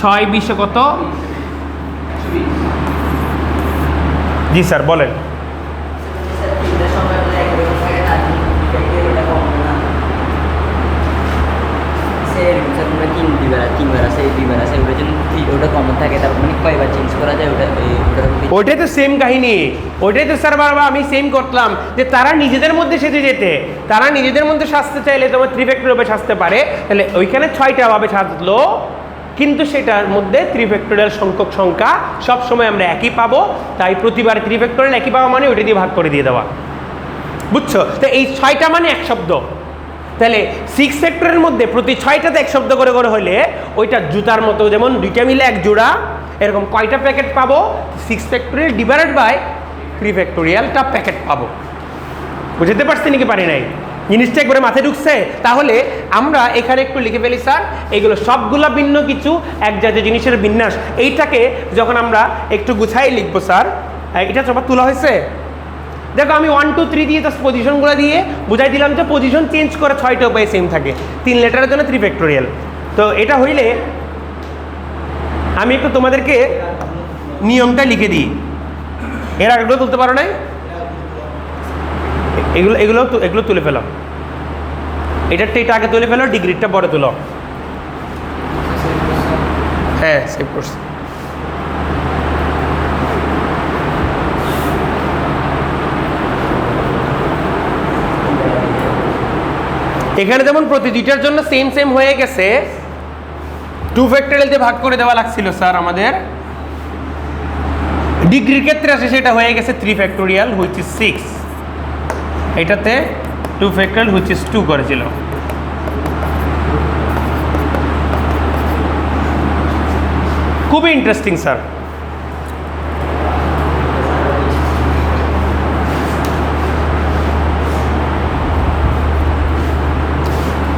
6 20 কত? জি স্যার বলেন। তিনবার আছে, 2বার আছে, ওটা কমন থাকে, তারপর মানে কয়বার চেঞ্জ করা যায় ওটা ওইটাই তো সেম কাহিনী, ওইটাই তো স্যার বারবার আমি সেম করলাম যে তারা নিজেদের মধ্যে সেজে যেতে, তারা নিজেদের মধ্যে সাজতে চাইলে তোমার ত্রিফ্যাক্টরিয়াল ভাবে সাজতে পারে, তাহলে ওইখানে 6টা ভাবে সাজলো, কিন্তু সেটার মধ্যে ত্রিফ্যাক্টরিয়াল সংখ্যা সবসময় আমরা একই পাবো, তাই প্রতিবার ত্রিফ্যাক্টরিয়াল একই পাওয়া মানে ওইটা দিয়ে ভাগ করে দিয়ে দেওয়া, বুঝছো? তো এই 6টা মানে এক শব্দ, তাহলে 6 ফ্যাক্টরের মধ্যে প্রতি 6টাতে এক শব্দ করে করে হলে ওইটা জুতার মতো, যেমন 2টা মিলে এক জোড়া, এরকম কয়টা প্যাকেট পাবো? 6 ফ্যাক্টরিয়াল ডিভাইডেড বাই 3 ফ্যাক্টরিয়ালটা প্যাকেট পাবো। বুঝতে পারছি নাকি পারি নাই? জিনিসটা একবারে মাথায় ঢুকছে? তাহলে আমরা এখানে একটু লিখে ফেলি স্যার, এগুলো সবগুলা ভিন্ন কিছু, এক জাতীয় জিনিসের বিন্যাস। এইটাকে যখন আমরা একটু গুছাই লিখবো স্যার, এটা সবার তোলা হয়েছে? দেখো আমি 1 2 3 দিয়ে জাস্ট পজিশনগুলো দিয়ে বুঝাই দিলাম যে পজিশন চেঞ্জ করে 6টা উপায়ে সেম থাকে, 3 লেটারের জন্য 3 ফ্যাক্টরিয়াল। তো এটা হইলে আমি একটু তোমাদেরকে নিয়মটা লিখে দিই, এর আগেগুলো তুলতে পারো নাই? এগুলো তুলে ফেলাম, এটা আগে তুলে ফেলো, ডিগ্রিটা পরে তুলো। হ্যাঁ সেভ করছি। এখানে যেমন প্রতি দুইটার জন্য সেম সেম হয়ে গেছে, 2 ফ্যাক্টরিয়াল দিয়ে ভাগ করে দেওয়া লাগছিল স্যার আমাদের, ডিগ্রির ক্ষেত্রে আসে সেটা হয়ে গেছে 3 ফ্যাক্টরিয়াল হুইচ ইজ 6, এটাতে 2 ফ্যাক্টরিয়াল হুইচ ইজ 2 করেছিল। খুবই ইন্টারেস্টিং স্যার।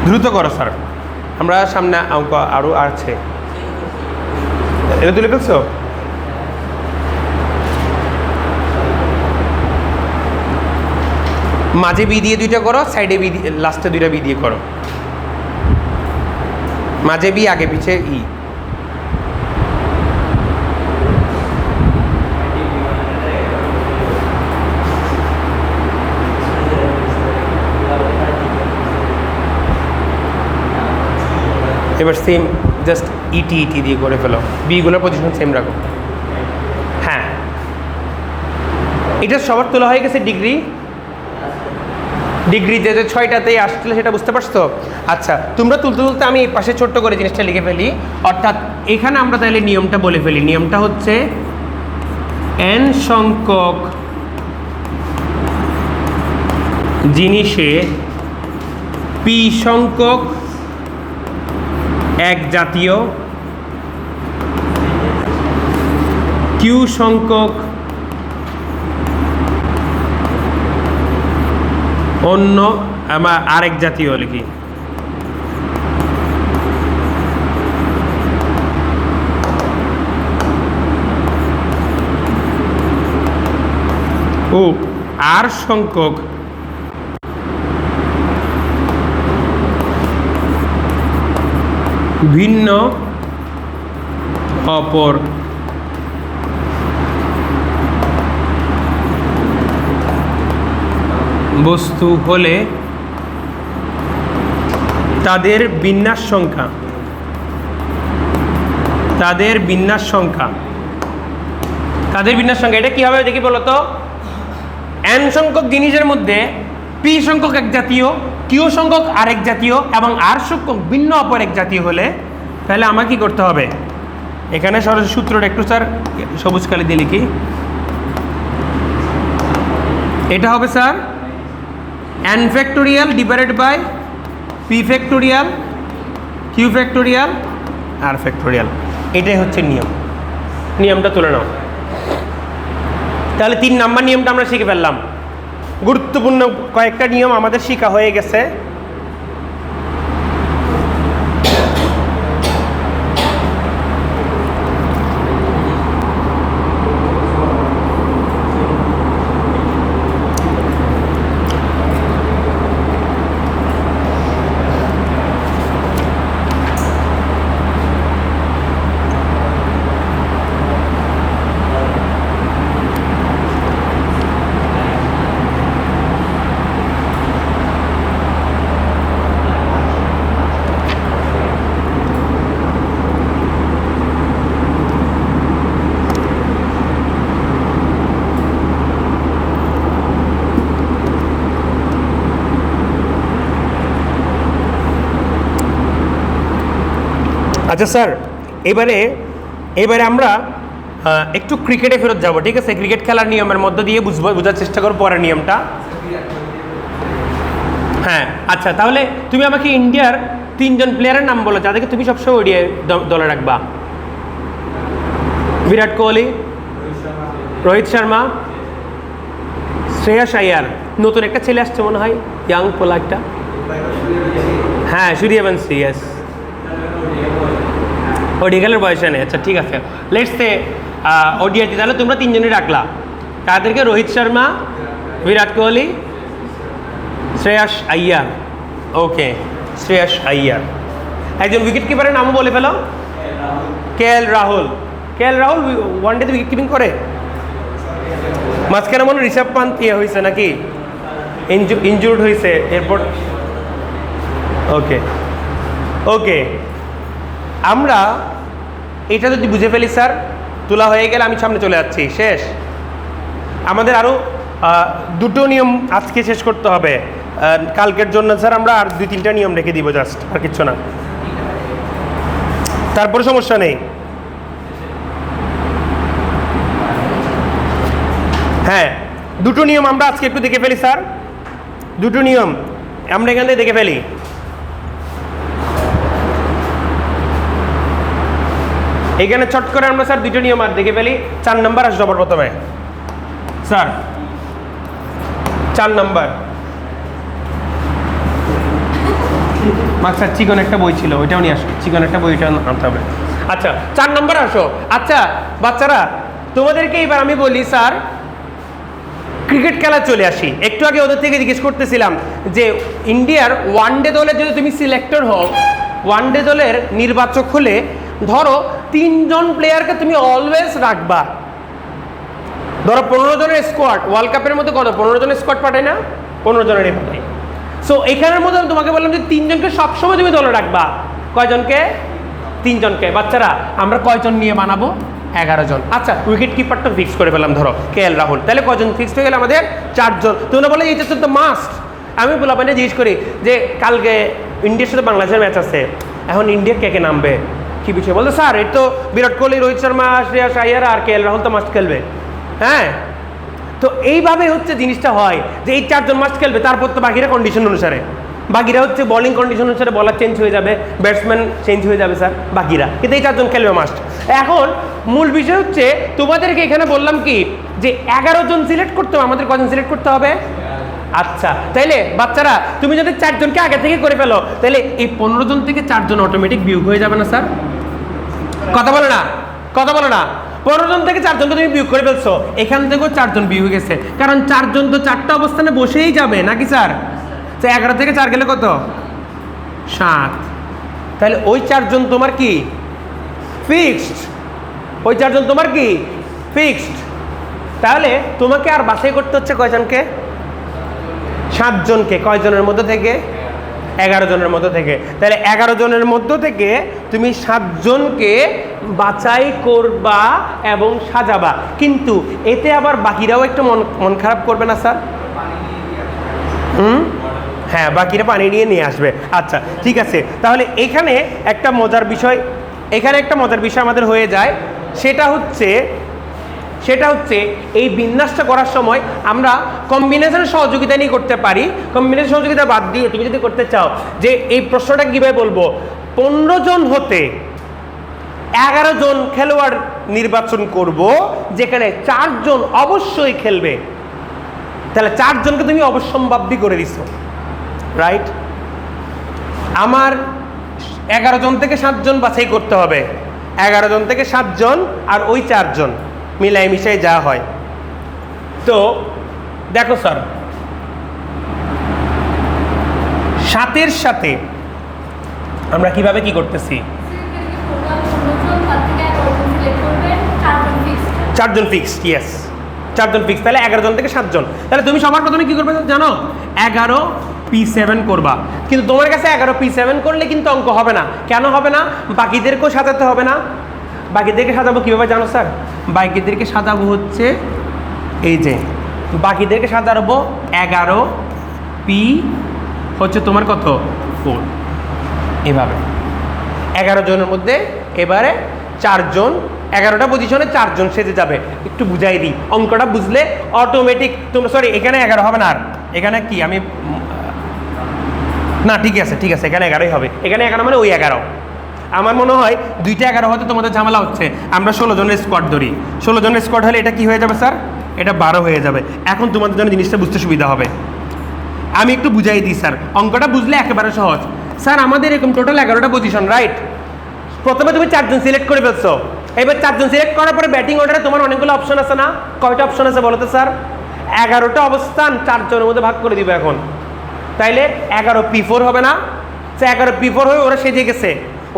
দ্রুত করো স্যার, আমরা সামনে অঙ্ক আরও আছে। এটা তুলে ফেলছো? মাঝে বি দিয়ে 2টা করো, সাইডে বি দিয়ে, লাস্টে 2টা বি দিয়ে করো, মাঝে বি আগে পিছে ই। এবার সেম জাস্ট ইটি দিয়ে করে ফেলো, বিগুলোর পজিশন সেম রাখো। হ্যাঁ, এটা সবার তোলা হয়ে গেছে ডিগ্রিতে যে 6টাতেই আসছিল সেটা বুঝতে পারছো? আচ্ছা, তোমরা তুলতে তুলতে আমি এই পাশে ছোট্ট করে জিনিসটা লিখে ফেলি, অর্থাৎ এখানে আমরা তাহলে নিয়মটা বলে ফেলি। নিয়মটা হচ্ছে n সংখ্যক জিনিসে p সংখ্যক এক জাতীয়, q সংখ্যক অন্য আরেক জাতীয় লিখি। ও আর সংখ্যক ভিন্ন অপর বস্তু হলে তাদের বিন্যাস সংখ্যা এটা কি হবে দেখি বলো তো? n সংখ্যক জিনিসের মধ্যে p সংখ্যক এক জাতীয়, q সংখ্যক আরেক জাতীয় এবং r সংখ্যক ভিন্ন অপর এক জাতীয় হলে, তাহলে আমার কি করতে হবে? এখানে সরাসরি সূত্রটা একটু স্যার সবুজ কালি দিয়ে লিখি। এটা হবে sir n factorial divided by p factorial, q factorial, r factorial. এটাই হচ্ছে নিয়মটা তুলে নাও। তাহলে 3 নাম্বার নিয়মটা আমরা শিখে ফেললাম। গুরুত্বপূর্ণ কয়েকটা নিয়ম আমাদের শেখা হয়ে গেছে। আচ্ছা স্যার, এবারে এবারে আমরা একটু ক্রিকেটে ফেরত যাব, ঠিক আছে? ক্রিকেট খেলার নিয়মের মধ্য দিয়ে বোঝার চেষ্টা করো পরের নিয়মটা। হ্যাঁ আচ্ছা, তাহলে তুমি আমাকে ইন্ডিয়ার 3 জন প্লেয়ারের নাম বলো যাদেরকে তুমি সবসময় ওডিআই দলে রাখবা। বিরাট কোহলি, রোহিত শর্মা, শ্রেয়াস আয়ার, নতুন একটা ছেলে আসছে মনে হয়, ইয়াং পোলা একটা, হ্যাঁ সূর্যবংশী, ইয়েস। ওডিআই খেলার বয়সে নেই, আচ্ছা ঠিক আছে। লেটস সে ওডিআইতে তাহলে তোমরা 3 জনই রাখলা, তাদেরকে রোহিত শর্মা, বিরাট কোহলি, শ্রেয়াস আয়ার। ওকে, শ্রেয়াস আয়ার। একজন উইকেট কিপারের নামও বলে ফেলো। কেএল রাহুল। কেএল রাহুল ওয়ানডেতে উইকেট কিপিং করে। মাঝখানে মনে ঋষভ পান্ত ইয়ে হয়েছে নাকি, ইনজুর্ড হয়েছে, এরপর ওকে ওকে। আমরা এটা যদি বুঝে ফেলি স্যার, তোলা হয়ে গেলে আমি সামনে চলে যাচ্ছি, শেষ। আমাদের আরও 2টো নিয়ম আজকে শেষ করতে হবে, কালকের জন্য স্যার আমরা আর 2-3টা নিয়ম রেখে দিব, জাস্ট আর কিচ্ছু না, তারপরে সমস্যা নেই। হ্যাঁ 2টো নিয়ম আমরা আজকে একটু দেখে ফেলি স্যার, 2টো নিয়ম আমরা এখান থেকে দেখে ফেলি। এখানে চট করে আমরা স্যার 2টো নিয়ম আর দেখে ফেলি। 4 নম্বর আসবে সবার প্রথমে স্যার, 4 নম্বর। স্যার চিকন একটা বই ছিল, ওইটাও নিয়ে আসো, চিকন একটা বইটা আনতে হবে। আচ্ছা 4 নম্বর আসো। আচ্ছা বাচ্চারা, তোমাদেরকে এবার আমি বলি স্যার, ক্রিকেট খেলা চলে আসি। একটু আগে ওদের থেকে জিজ্ঞেস করতেছিলাম যে ইন্ডিয়ার ওয়ানডে দলে যদি তুমি সিলেক্টর হও, ওয়ানডে দলের নির্বাচক হলে ধরো 3 জন প্লেয়ারকে তুমি অলওয়েজ রাখবা। ধরো 15 জনের স্কোয়াড, ওয়ার্ল্ড কাপের মধ্যে কত 15 জনের স্কোয়াড পাঠায় না, 15 জনের পাঠায়। সো এখানের মধ্যে তোমাকে বললাম যে 3 জনকে সবসময় তুমি দলে রাখবা। কয়জনকে? 3 জনকে। বাচ্চারা আমরা কয়জন নিয়ে বানাবো? 11 জন। আচ্ছা উইকেট কিপারটা ফিক্স করে পেলাম, ধরো কেএল রাহুল, তাহলে কয়জন ফিক্সড হয়ে গেল আমাদের? 4 জন। তোমরা বলে এইটা তো মাস্ট। আমি বললাম মানে জিজ্ঞেস করি যে কালকে ইন্ডিয়ার সাথে বাংলাদেশের ম্যাচ আছে, এখন ইন্ডিয়া কে কে নামবে, কি বিষয়? বলতো স্যার এই তো বিরাট কোহলি, রোহিত শর্মা, শ্রেয়াস আয়ার আর কেএল রাহুল তো মাস্ট খেলবে। হ্যাঁ, তো এইভাবে হচ্ছে জিনিসটা হয় যে এই 4 জন মাস্ট খেলবে, তারপর তো বাকিরা কন্ডিশন অনুসারে, বাকিরা হচ্ছে বোলিং কন্ডিশন অনুসারে বলার চেঞ্জ হয়ে যাবে, ব্যাটসম্যান চেঞ্জ হয়ে যাবে স্যার, বাকিরা কিন্তু এই 4 জন খেলবে মাস্ট। এখন মূল বিষয় হচ্ছে তোমাদেরকে এখানে বললাম কি যে 11 জন সিলেক্ট করতে হবে, আমাদের কজন সিলেক্ট করতে হবে? আচ্ছা তাইলে বাচ্চারা তুমি যদি 4 জনকে আগে থেকে করে ফেলো, তাহলে এই 15 জন থেকে 4 জন অটোমেটিক বিয়োগ হয়ে যাবে না স্যার? কথা বলো না, কথা বলো না। 15 জন থেকে 4 জনকে তুমি বিয়োগ করে ফেলছো, এখান থেকেও 4 জন বিয়োগ হয়ে গেছে, কারণ 4 জন তো 4টা অবস্থানে বসেই যাবে নাকি স্যার? 11 থেকে 4 গেলে কত? 7। তাহলে ওই 4 জন তোমার কি ফিক্সড, ওই 4 জন তোমার কি ফিক্সড। তাহলে তোমাকে আর বাছাই করতে হচ্ছে কয়জনকে? 7 জনকে। কয়জনের মধ্যে থেকে? 11 জনের মধ্যে থেকে। তাহলে 11 জনের মধ্য থেকে তুমি 7 জনকে বাছাই করবা এবং সাজাবা, কিন্তু এতে আবার বাকিরাও একটু মন খারাপ করবে না স্যার? হ্যাঁ, বাকিরা পানি নিয়ে আসবে। আচ্ছা ঠিক আছে, তাহলে এখানে একটা মজার বিষয়, এখানে একটা মজার বিষয় আমাদের হয়ে যায়, সেটা হচ্ছে এই বিন্যাসটা করার সময় আমরা কম্বিনেশনের সহযোগিতা নিয়ে করতে পারি। কম্বিনেশন সহযোগিতা বাদ দিয়ে তুমি যদি করতে চাও যে এই প্রশ্নটা কীভাবে বলবো, 15 জন হতে 11 জন খেলোয়াড় নির্বাচন করব, যেখানে 4 জন অবশ্যই খেলবে, তাহলে 4 জনকে তুমি অবশ্যম্ভাবী করে দিছো, রাইট? আমার 11 জন থেকে 7 জন বাছাই করতে হবে, 11 জন থেকে 7 জন আর ওই 4 জন মিলাই মিশাই যা হয়। তো দেখো স্যার, 7-এর সাথে আমরা কিভাবে কি করতেছি? 4 জন ফিক্সড, ইয়েস 4 জন ফিক্সড। তাহলে 11 জন থেকে 7 জন। তাহলে তুমি সবার প্রথমে কি করবে জানো? 11P7 করবা। কিন্তু তোমার কাছে 11P7 করলে কিন্তু অঙ্ক হবে না। কেন হবে না? বাকিদেরকেও সাজাতে হবে না। বাকিদেরকে সাজাবো কীভাবে জানো স্যার? বাকিদেরকে সাজাবো হচ্ছে এই যে, বাকিদেরকে সাজাবো 11P হচ্ছে তোমার কত 4, এভাবে 11 জনের মধ্যে এবারে 4 জন, 11টা পজিশনে 4 জন সেজে যাবে। একটু বুঝাই দিই, অঙ্কটা বুঝলে অটোমেটিক তোমরা, সরি এখানে 11 হবে না, আর এখানে কি আমি না, ঠিক আছে এখানে 11ই হবে। এখানে 11 মানে ওই 11। আমার মনে হয় 2টা 11 হতে তোমাদের ঝামেলা হচ্ছে। আমরা 16 জনের স্কোয়াড ধরি, 16 জনের স্কোয়াড হলে এটা কি হয়ে যাবে স্যার? এটা 12 হয়ে যাবে। এখন তোমাদের জন্য জিনিসটা বুঝতে সুবিধা হবে, আমি একটু বুঝাই দিই স্যার। অঙ্কটা বুঝলে একেবারে সহজ। স্যার আমাদের এরকম টোটাল 11টা পজিশন, রাইট? প্রথমে তুমি 4 জন সিলেক্ট করে ফেলছো। এবার 4 জন সিলেক্ট করার পরে ব্যাটিং অর্ডারে তোমার অনেকগুলো অপশন আছে না? কয়টা অপশন আছে বলো তো স্যার? 11টা অবস্থান 4 জনের মধ্যে ভাগ করে দিবে এখন। তাইলে 11P4 হবে না? সে 11P4 হয়ে ওরা সেজে গেছে।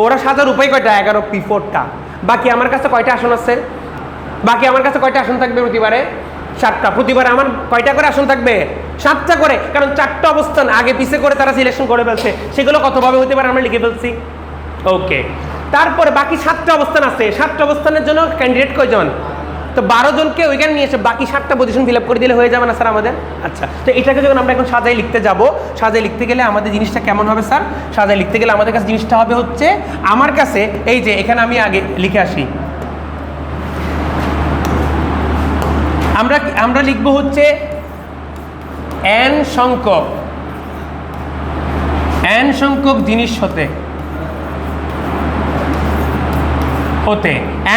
ওরা সাজার উপায় কয়টা? 11P4টা। বাকি আমার কাছে কয়টা আসন আছে? বাকি আমার কাছে কয়টা আসন থাকবে প্রতিবারে? 7টা। প্রতিবারে আমার কয়টা করে আসন থাকবে? 7টা করে, কারণ 4টা অবস্থান আগে পিছে করে তারা সিলেকশন করে ফেলছে। সেগুলো কতভাবে হতে পারে আমরা লিখে ফেলছি। ওকে, তারপরে বাকি 7টা অবস্থান আছে। 7টা অবস্থানের জন্য ক্যান্ডিডেট কয়জন? তো 12 জনকে ওইখানে নিয়ে এসে বাকি 7টা পজিশন ফিল আপ করে দিলে হয়ে যাবে না স্যার আমাদের? আচ্ছা, তো এটাকে যখন আমরা এখন সাজাই লিখতে যাব, সাজাই লিখতে গেলে আমাদের জিনিসটা কেমন হবে স্যার? সাজাই লিখতে গেলে আমাদের কাছে জিনিসটা হবে হচ্ছে, আমার কাছে এই যে এখানে আমি আগে লিখে আসি, আমরা লিখবো হচ্ছে n সংখ্যক জিনিস হতে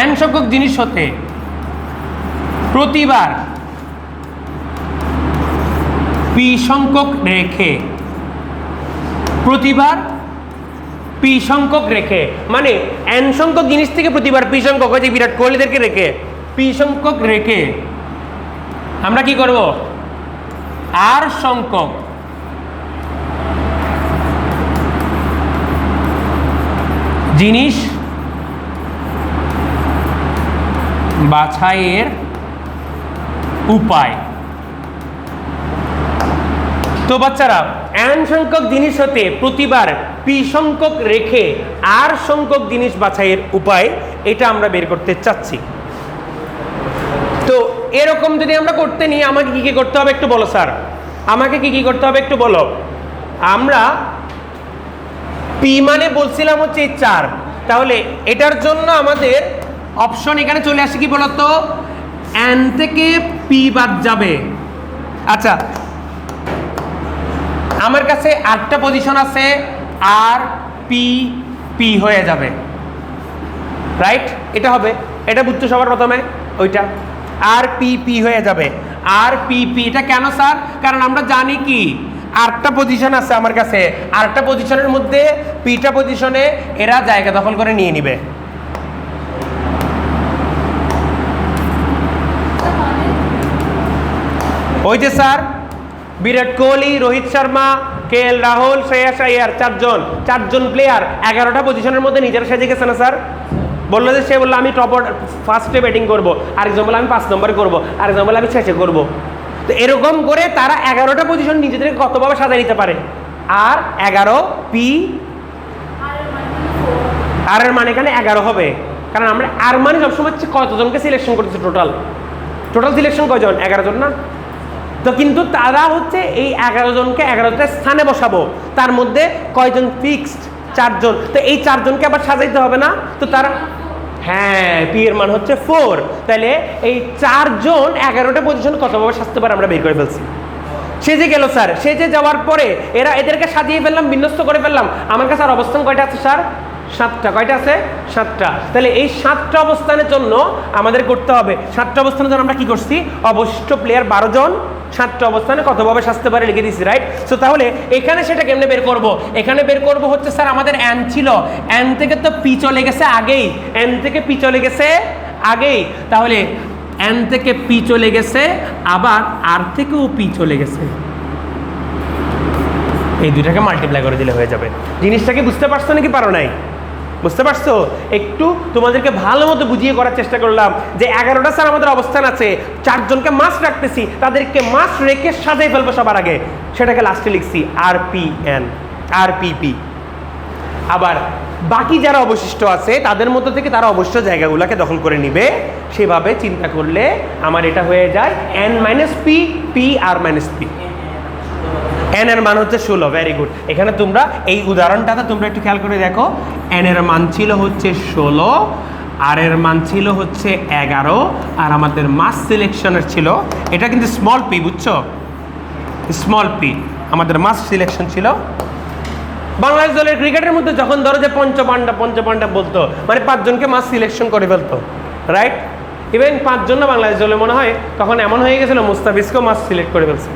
n সংখ্যক জিনিস হতে প্রতিবার p সংখ্যক রেখে, প্রতিবার p সংখ্যক রেখে, মানে n সংখ্যক জিনিস থেকে প্রতিবার p সংখ্যক, হয়েছে বিরাট কোহলিদেরকে রেখে p সংখ্যক রেখে আমরা কি করব? r সংখ্যক জিনিস বাছাইয়ের উপায়। তো বাচ্চারা, n সংখ্যক জিনিস হতে প্রতিবার p সংখ্যক রেখে r সংখ্যক জিনিস বাছাইয়ের উপায়, এটা আমরা বের করতে চাচ্ছি। তো এরকম যদি আমরা করতে নিই, আমাকে কি কি করতে হবে একটু বলো স্যার? আমাকে কি কি করতে হবে একটু বলো? আমরা p মানে বলছিলাম হচ্ছে 4, তাহলে এটার জন্য আমাদের অপশন এখানে চলে আসে কি বলতো? n থেকে p বাদ যাবে। আচ্ছা, আমার কাছে 8টা পজিশন আছে, আর p হয়ে যাবে, রাইট? এটা হবে, এটা বুঝছো সবার প্রথমে ওইটা, আর p হয়ে যাবে। আর p এটা কেন স্যার? কারণ আমরা জানি কি 8টা পজিশন আছে আমার কাছে, 8টা পজিশনের মধ্যে pটা পজিশনে এরা জায়গা দখল করে নিয়ে নিবে। ওই যে sir, Virat Kohli, Rohit Sharma, KL Rahul, Shreyas Iyer, 4জন player 11টা পজিশনের মধ্যে নিজেরা সেজে গেছে না স্যার? বললো যে, সে বললো আমি টপ ফার্স্টে ব্যাটিং করবো, আরেকজন বলে আমি 5 নম্বরে করবো, আরেকজন বলে আমি 6-এ করবো। তো এরকম করে তারা 11টা পজিশন নিজেদেরকে কতভাবে সাজায় নিতে পারে। আর 11p, আর এর মানে এখানে 11 হবে, কারণ আমরা আর মানে সবসময় কতজনকে সিলেকশন করতেছি? টোটাল সিলেকশন কয়জন? 11 জন না? তো কিন্তু তারা হচ্ছে এই 11 জনকে 11টা স্থানে বসাবো, তার মধ্যে কয়জন ফিক্সড? 4 জন। তো এই 4 জনকে আবার সাজাইতে হবে না? তো তারা, হ্যাঁ, p এর মান হচ্ছে 4। তাহলে এই 4 জন 11টা পজিশন কতভাবে সাজতে পারে আমরা বের করে ফেলছি। সেজে গেল স্যার, সেজে যাওয়ার পরে এদেরকে সাজিয়ে ফেললাম, বিন্যস্ত করে ফেললাম। আমার কাছে আর অবস্থান কয়টা আছে স্যার? 7টা। কয়টা আছে? 7টা। তাহলে এই 7টা অবস্থানের জন্য আমাদের করতে হবে, 7টা অবস্থানের জন্য আমরা কি করছি? অবশিষ্ট প্লেয়ার 12 জন 7টা অবস্থানে কতভাবে সাজতে পারে লিখে দিচ্ছি, রাইট? সো তাহলে এখানে সেটা কেমনে বের করব? এখানে বের করব হচ্ছে স্যার, আমাদের n ছিল, n থেকে তো p চলে গেছে আগেই, n থেকে p চলে গেছে আগেই, তাহলে n থেকে p চলে গেছে, আবার r থেকেও p চলে গেছে। এই দুইটাকে মাল্টিপ্লাই করে দিলে হয়ে যাবে। জিনিসটাকে বুঝতে পারছো নাকি পারো নাই? বুঝতে পারছো? একটু তোমাদেরকে ভালো মতো বুঝিয়ে করার চেষ্টা করলাম যে 11টা স্যার আমাদের অবস্থান আছে, 4 জনকে মাস্ট রাখতেছি, তাদেরকে মাস্ট রেখে সাজাই ফেলবো সবার আগে, সেটাকে লাস্টে লিখছি RPP। আবার বাকি যারা অবশিষ্ট আছে তাদের মধ্যে থেকে তারা অবশ্য জায়গাগুলোকে দখল করে নিবে। সেভাবে চিন্তা করলে আমার এটা হয়ে যায় n - p, p r - p। N এর মান হচ্ছে 16, ভেরি গুড। এখানে তোমরা এই উদাহরণটাতে তোমরা একটু খেয়াল করে দেখো, এন এর মান ছিল হচ্ছে 16, আর এর মান ছিল হচ্ছে 11, আর আমাদের মাস সিলেকশনের ছিল, এটা কিন্তু স্মল পি, বুঝছো, স্মল পি আমাদের মাস সিলেকশন ছিল। বাংলাদেশ দলের ক্রিকেটের মধ্যে যখন ধরো যে পঞ্চপান্ডা বলতো, মানে 5 জনকে মাস সিলেকশন করে ফেলতো, রাইট? ইভেন 5 জন না বাংলাদেশ দলে মনে হয় তখন এমন হয়ে গেছিল মুস্তাফিজকেও মাস সিলেক্ট করে ফেলছে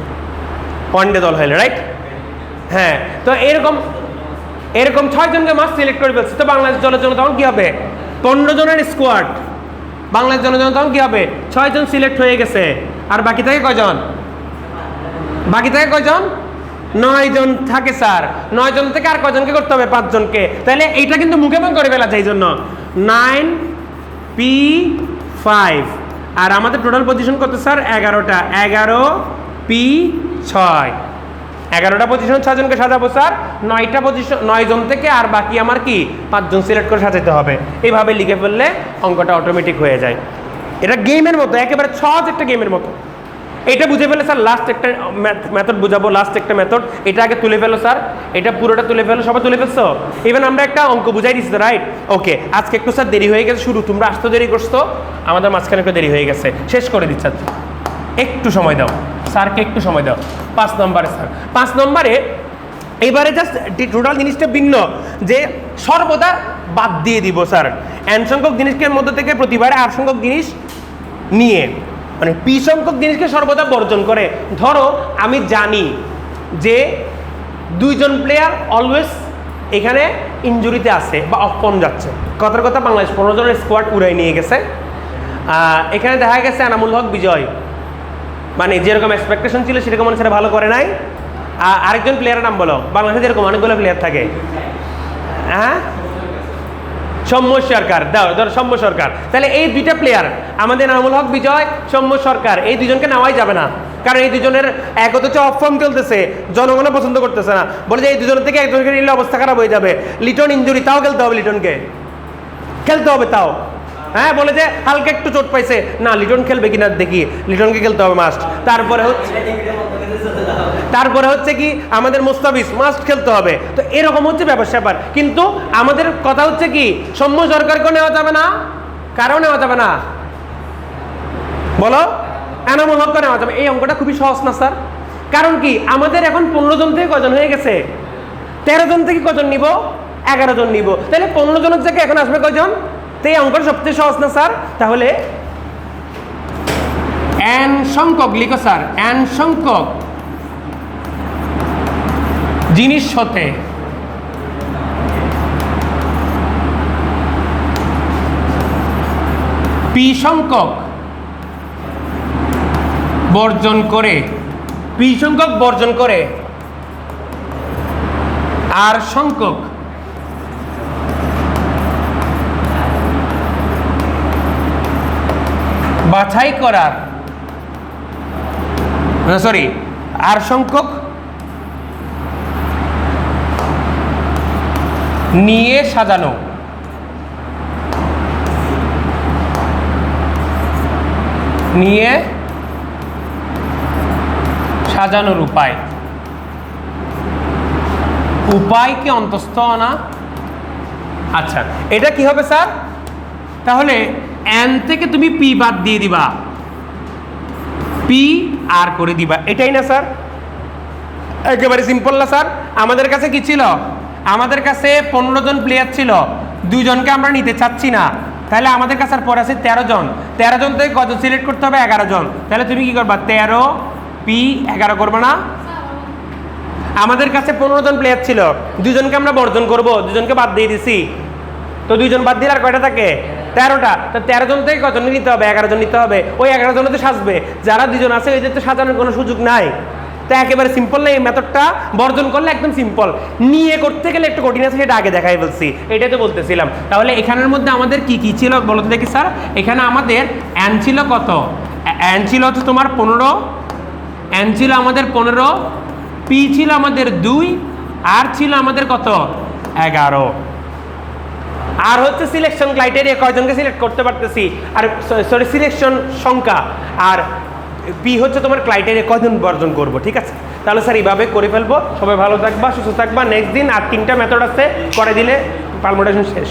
ওয়ানডে দল হলে, রাইট? হ্যাঁ, তো এরকম 6 জনকে মাস সিলেক্ট করে ফেলছে। তো বাংলাদেশ দলের জন্য তখন কি হবে? 15 জনের স্কোয়াড। বাংলাদেশ দলের জন্য তখন কি হবে? 6 জন সিলেক্ট হয়ে গেছে, আর বাকি থাকে কয়জন? 9 জন থাকে স্যার। 9 জন থেকে আর কয়জনকে করতে হবে? 5 জনকে। তাহলে এইটা কিন্তু মুখে মুখে করে ফেলা যায়, এই জন্য 9P5, আর আমাদের টোটাল পজিশন কত স্যার? 11টা। 11P6, 11টা পজিশন 6 জনকে সাজাবো স্যার। 9টা পজিশন 9 জন থেকে আর বাকি আমার কি 5 জন সিলেক্ট করে সাজাতে হবে। এইভাবে লিখে ফেললে অঙ্কটা অটোমেটিক হয়ে যায়। এটা গেমের মতো, একেবারে সহজ একটা গেমের মতো। এটা বুঝে ফেলে স্যার, লাস্ট একটা মেথড বুঝাবো, লাস্ট একটা মেথড। এটা আগে তুলে ফেলো স্যার, এটা পুরোটা তুলে ফেলো। সবাই তুলে ফেলছো? ইভেন আমরা একটা অঙ্ক বুঝাই দিচ্ছি, রাইট? ওকে, আজকে একটু স্যার দেরি হয়ে গেছে শুরু, তোমরা আসতে দেরি করছো, আমাদের মাঝখানে একটু দেরি হয়ে গেছে, শেষ করে দিচ্ছি। একটু সময় দাও স্যারকে, একটু সময় দাও। 5 নম্বরে স্যার, 5 নম্বরে এবারে জাস্ট টোটাল জিনিসটা ভিন্ন, যে সর্বদা বাদ দিয়ে দিব স্যার n সংখ্যক জিনিসের মধ্যে থেকে প্রতিবারে r সংখ্যক জিনিস নিয়ে, মানে p সংখ্যক জিনিসকে সর্বদা বর্জন করে। ধরো আমি জানি যে 2 জন প্লেয়ার অলওয়েজ এখানে ইনজুরিতে আছে বা অফ ফর্ম যাচ্ছে। কথার কথা বাংলাদেশ 15 জনের স্কোয়াড উড়াই নিয়ে গেছে। এখানে দেখা গেছে এনামুল হক বিজয়, মানে যেরকম এক্সপেকটেশন ছিল সেরকম অনুসারে ভালো করে নাই। আরেকজন প্লেয়ারের নাম বলো, বাংলাদেশে যেরকম অনেকগুলো প্লেয়ার থাকে। হ্যাঁ, সৌম্য সরকার, দাও ধরো সৌম্য সরকার। তাহলে এই 2টা প্লেয়ার আমাদের এনামুল হক বিজয়, সৌম্য সরকার, এই 2 জনকে নেওয়াই যাবে না, কারণ এই 2 জনের এক হচ্ছে অফ ফর্ম চলতেছে, জনগণও পছন্দ করতেছে না, বলে যে এই 2 জনের থেকে একজনকে নিলে অবস্থা খারাপ হয়ে যাবে। লিটন ইনজুরি, তাও খেলতে হবে, লিটনকে খেলতে হবে তাও। হ্যাঁ, বলে যে হালকা একটু চোট পাইছে, না লিটন খেলবে কিনা দেখি, লিটনকে খেলতে হবে মাস্ট। তারপরে হচ্ছে কি আমাদের মুস্তাফিজ মাস্ট খেলতে হবে। তো এরকম হচ্ছে ব্যাপার স্যাপার। কিন্তু আমাদের কথা হচ্ছে কি, সৌম্য সরকারকেও নেওয়া যাবে না, কারও নেওয়া যাবে না, বলো এনামুল হককে নেওয়া যাবে। এই অঙ্কটা খুবই সহজ না স্যার? কারণ কি আমাদের এখন 15 জন থেকে কজন হয়ে গেছে? 13 জন থেকে কজন নিব? 11 জন নিব। তাহলে 15 জনের থেকে এখন আসবে কজন? তো এই অঙ্কটা সবচেয়ে সহজ না স্যার? তাহলে n সংখ্যক লিখো স্যার, n সংখ্যক জিনিস হতে p সংখ্যক বর্জন করে, p সংখ্যক বর্জন করে r সংখ্যক বাছাই করার, সরি r সংখ্যক নিয়ে সাজানো, নিয়ে সাজানোর উপায়, উপায়কে অন্তস্থ আনা। আচ্ছা, এটা কি হবে স্যার? তাহলে n থেকে তুমি p বাদ দিয়ে দিবা, p আর করে দিবা, এটাই না স্যার? একেবারে সিম্পল না স্যার? আমাদের কাছে কি ছিল? আমাদের কাছে 15 জন প্লেয়ার ছিল, 2 জনকে আমরা নিতে চাচ্ছি না, তাহলে আমাদের কাছে আর পরে আছে 13 জন। 13 জন থেকে কত সিলেক্ট করতে হবে? 11 জন। তাহলে তুমি কি করবা? 13P11 করবে না? আমাদের কাছে 15 জন প্লেয়ার ছিল, 2 জনকে আমরা বর্জন করব, 2 জনকে বাদ দিয়ে দিছি। তো 2 জন বাদ দিলে আর কয়টা থাকে? 13টা। তো 13 জন থেকে কজন নিতে হবে? 11 জন নিতে হবে। ওই 11 জনে তো সাজবে, যারা 2 জন আছে ওই যে তো সাজানোর কোনো সুযোগ নাই। তো একেবারে সিম্পল না এই মেথডটা? বর্জন করলে একদম সিম্পল, নিয়ে করতে গেলে একটু কঠিন আছে, সেটা আগে দেখাই ফেলছি, এটাই তো বলতেছিলাম। তাহলে এখানের মধ্যে আমাদের কি কি ছিল বলতে দেখি স্যার? এখানে আমাদের n ছিল কত? n ছিল হচ্ছে তোমার 15, n ছিল আমাদের 15, p ছিল আমাদের 2, r ছিল আমাদের কত? 11। আর হচ্ছে সিলেকশন ক্রাইটেরিয়া, কয়জনকে সিলেক্ট করতে পারতেছি, আর সরি সিলেকশন সংখ্যা, আর পি হচ্ছে তোমার ক্রাইটেরিয়া কয়জন বর্জন করব, ঠিক আছে? তাহলে স্যার এইভাবে করে ফেলবো। সবাই ভালো থাকবা, সুস্থ থাকবা। নেক্সট দিন আর 3টা মেথড আছে, করে দিলে পালমোটেশন শেষ।